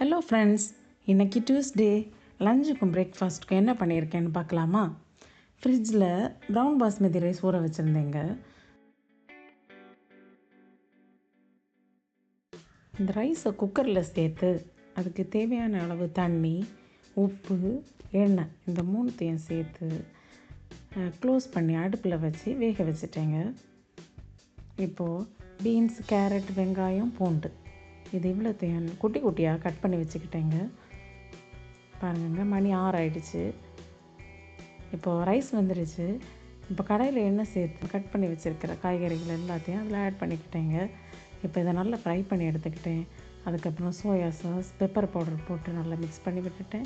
Hello friends, இன்றைக்கி Tuesday. லஞ்சுக்கும் பிரேக்ஃபாஸ்ட்டுக்கும் என்ன பண்ணியிருக்கேன்னு பார்க்கலாமா? ஃப்ரிட்ஜில் ப்ரௌன் பாஸ்மதி ரைஸ் ஊற வச்சுருந்தேங்க. இந்த ரைஸை குக்கரில் சேர்த்து அதுக்கு தேவையான அளவு தண்ணி, உப்பு, எண்ணெய் இந்த மூணுத்தையும் சேர்த்து க்ளோஸ் பண்ணி அடுப்பில் வச்சு வேக வச்சுட்டேங்க. இப்போது பீன்ஸ், கேரட், வெங்காயம், பூண்டு இது இவ்வளோத்தையும் குட்டி குட்டியாக கட் பண்ணி வச்சுக்கிட்டேங்க. பாருங்க, மணி 6 ஆகிடுச்சு. இப்போது ரைஸ் வந்துடுச்சு. இப்போ கடாயில் எண்ணெய் சேர்த்து கட் பண்ணி வச்சுருக்கிற காய்கறிகள் எல்லாத்தையும் அதில் ஆட் பண்ணிக்கிட்டேங்க. இப்போ இதை நல்லா ஃப்ரை பண்ணி எடுத்துக்கிட்டேன். அதுக்கப்புறம் சோயா சாஸ், பெப்பர் பவுடர் போட்டு நல்லா மிக்ஸ் பண்ணி விட்டுட்டேன்.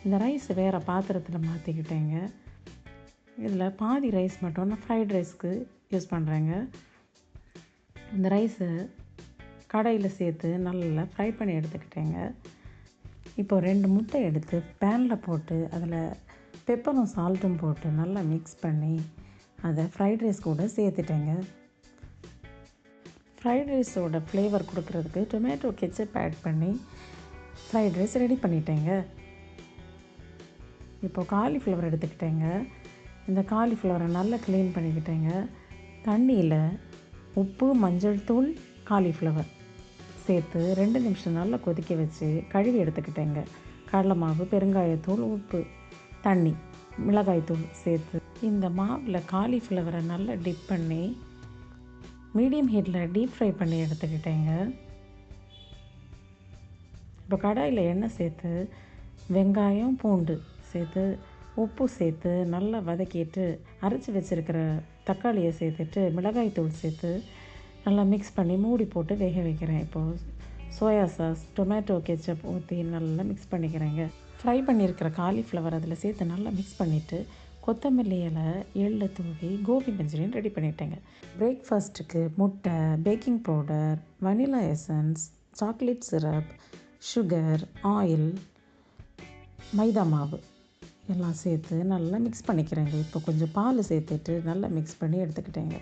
இந்த ரைஸ் வேறு பாத்திரத்தில் மாற்றிக்கிட்டேங்க. இதில் பாதி ரைஸ் மட்டும் நான் ஃப்ரைட் ரைஸ்க்கு யூஸ் பண்ணுறேங்க. இந்த ரைஸை கடாயில் சேர்த்து நல்லா ஃப்ரை பண்ணி எடுத்துக்கிட்டேங்க. இப்போ 2 முட்டை எடுத்து பேனில் போட்டு அதில் பெப்பரும் சால்ட்டும் போட்டு நல்லா மிக்ஸ் பண்ணி அதை ஃப்ரைட் ரைஸ் கூட சேர்த்துட்டேங்க. ஃப்ரைட் ரைஸோட ஃப்ளேவர் கொடுக்குறதுக்கு டொமேட்டோ கெச்சப் ஆட் பண்ணி ஃப்ரைட் ரைஸ் ரெடி பண்ணிட்டேங்க. இப்போது காலிஃப்ளவர் எடுத்துக்கிட்டேங்க. இந்த காலிஃப்ளவரை நல்லா க்ளீன் பண்ணிக்கிட்டேங்க. தண்ணியில் உப்பு, மஞ்சள் தூள், காலிஃப்ளவர் சேர்த்து 2 நிமிஷம் நல்லா கொதிக்க வச்சு கழுவி எடுத்துக்கிட்டேங்க. கடலை மாவு, பெருங்காயத்தூள், உப்பு, தண்ணி, மிளகாய்த்தூள் சேர்த்து இந்த மாவில் காலிஃப்ளவரை நல்லா டிப் பண்ணி மீடியம் ஹீட்டில் டீப் ஃப்ரை பண்ணி எடுத்துக்கிட்டேங்க. இப்போ கடாயில் எண்ணெய் சேர்த்து வெங்காயம், பூண்டு சேர்த்து உப்பு சேர்த்து நல்லா வதக்கிட்டு அரைச்சி வச்சுருக்கிற தக்காளியை சேர்த்துட்டு மிளகாய்த்தூள் சேர்த்து நல்லா மிக்ஸ் பண்ணி மூடி போட்டு வேக வைக்கிறேன். இப்போது சோயா சாஸ், டொமேட்டோ கெச்சப் ஊற்றி நல்லா மிக்ஸ் பண்ணிக்கிறேங்க. ஃப்ரை பண்ணியிருக்கிற காலிஃப்ளவர் அதில் சேர்த்து நல்லா மிக்ஸ் பண்ணிவிட்டு கொத்தமல்லி இலை, எள்ளு தூவி கோபி மஞ்சூரியன் ரெடி பண்ணிட்டேங்க. பிரேக்ஃபாஸ்ட்டுக்கு முட்டை, baking powder, vanilla essence, chocolate syrup, sugar, oil, மைதா மாவு எல்லாம் சேர்த்து நல்லா மிக்ஸ் பண்ணிக்கிறேங்க. இப்போ கொஞ்சம் பால் சேர்த்துட்டு நல்லா மிக்ஸ் பண்ணி எடுத்துக்கிட்டேங்க.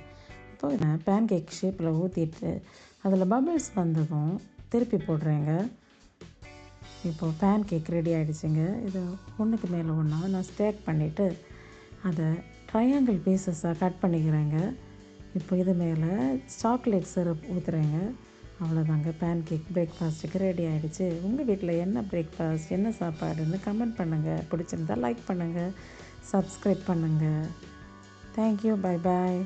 இப்போ நான் பேன் கேக் ஷேப்பில் ஊற்றிட்டு அதில் பபிள்ஸ் வந்ததும் திருப்பி போடுறேங்க. இப்போது பேன் கேக் ரெடி ஆகிடுச்சிங்க. இது ஒன்றுக்கு மேலே ஒன்றா நான் ஸ்டேக் பண்ணிவிட்டு அதை ட்ரையாங்கிள் பீசஸாக கட் பண்ணிக்கிறேங்க. இப்போ இது மேலே சாக்லேட் சிரப் ஊற்றுறேங்க. அவ்வளோதாங்க, பேன் கேக் பிரேக்ஃபாஸ்ட்டுக்கு ரெடி ஆகிடுச்சு. உங்கள் வீட்டில் என்ன பிரேக்ஃபாஸ்ட், என்ன சாப்பாடுன்னு கமெண்ட் பண்ணுங்கள். பிடிச்சிருந்தால் லைக் பண்ணுங்கள், சப்ஸ்கிரைப் பண்ணுங்கள். Thank you, bye bye.